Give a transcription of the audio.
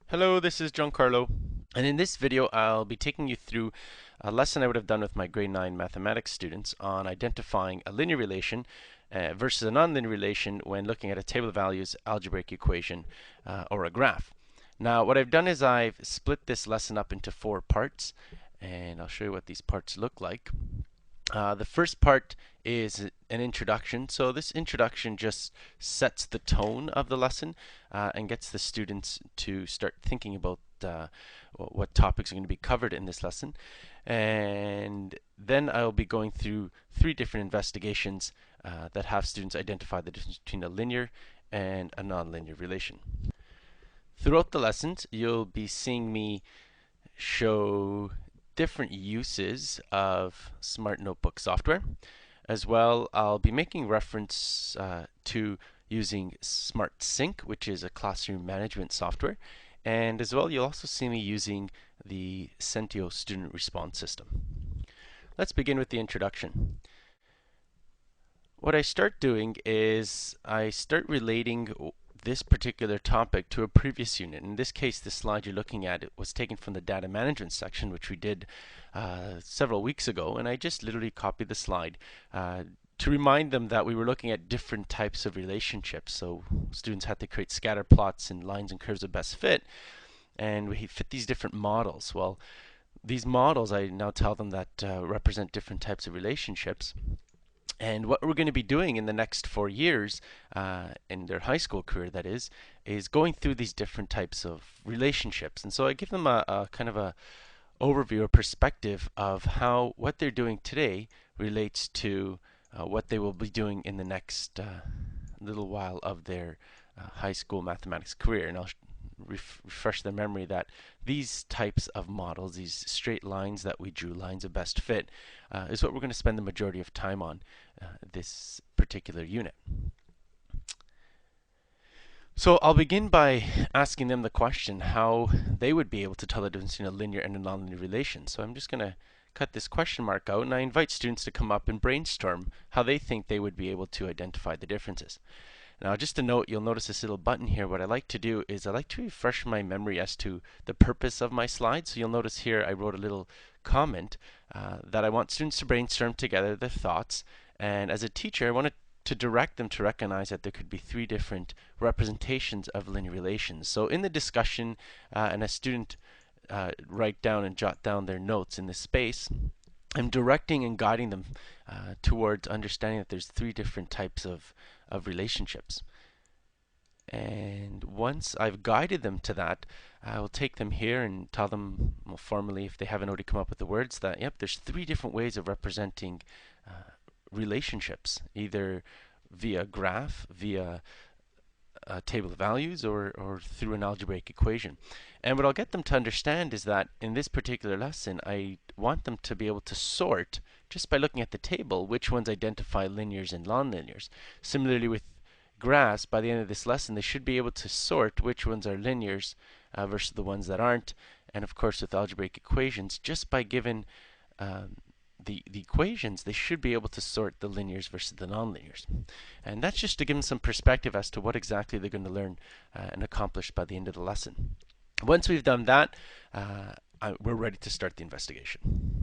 Hello, this is Giancarlo, and in this video I'll be taking you through a lesson I would have done with my grade 9 mathematics students on identifying a linear relation versus a nonlinear relation when looking at a table of values, algebraic equation, or a graph. Now what I've done is I've split this lesson up into 4 parts, and I'll show you what these parts look like. The first part is an introduction. So this introduction just sets the tone of the lesson and gets the students to start thinking about what topics are going to be covered in this lesson. And then I'll be going through 3 different investigations that have students identify the difference between a linear and a nonlinear relation. Throughout the lessons, you'll be seeing me show different uses of Smart Notebook software. As well, I'll be making reference to using Smart Sync, which is a classroom management software. And as well, you'll also see me using the Centio student response system. Let's begin with the introduction. What I start doing is I start relating this particular topic to a previous unit. In this case, the slide you're looking at was taken from the data management section, which we did several weeks ago, and I just literally copied the slide to remind them that we were looking at different types of relationships. So students had to create scatter plots and lines and curves of best fit, and we fit these different models. Well, these models, I now tell them that represent different types of relationships. And what we're going to be doing in the next 4 years, in their high school career, that is going through these different types of relationships. And so I give them a kind of a overview or perspective of how what they're doing today relates to what they will be doing in the next little while of their high school mathematics career. And I'll refresh their memory that these types of models, these straight lines that we drew, lines of best fit, is what we're going to spend the majority of time on this particular unit. So I'll begin by asking them the question how they would be able to tell the difference between a linear and a nonlinear relation. So I'm just going to cut this question mark out, and I invite students to come up and brainstorm how they think they would be able to identify the differences. Now, just a note, you'll notice this little button here. What I like to do is I like to refresh my memory as to the purpose of my slide. So you'll notice here I wrote a little comment that I want students to brainstorm together their thoughts. And as a teacher, I wanted to direct them to recognize that there could be 3 different representations of linear relations. So in the discussion, and a student write down and jot down their notes in this space, I'm directing and guiding them towards understanding that there's 3 different types of relationships. And once I've guided them to that, I will take them here and tell them, well, formally, if they haven't already come up with the words, that yep, there's 3 different ways of representing relationships, either via graph, via a table of values, or through an algebraic equation. And what I'll get them to understand is that in this particular lesson, I want them to be able to sort, just by looking at the table, which ones identify linears and nonlinears. Similarly with graphs, by the end of this lesson, they should be able to sort which ones are linears versus the ones that aren't. And of course, with algebraic equations, just by given the equations, they should be able to sort the linears versus the nonlinears. And that's just to give them some perspective as to what exactly they're going to learn and accomplish by the end of the lesson. Once we've done that, we're ready to start the investigation.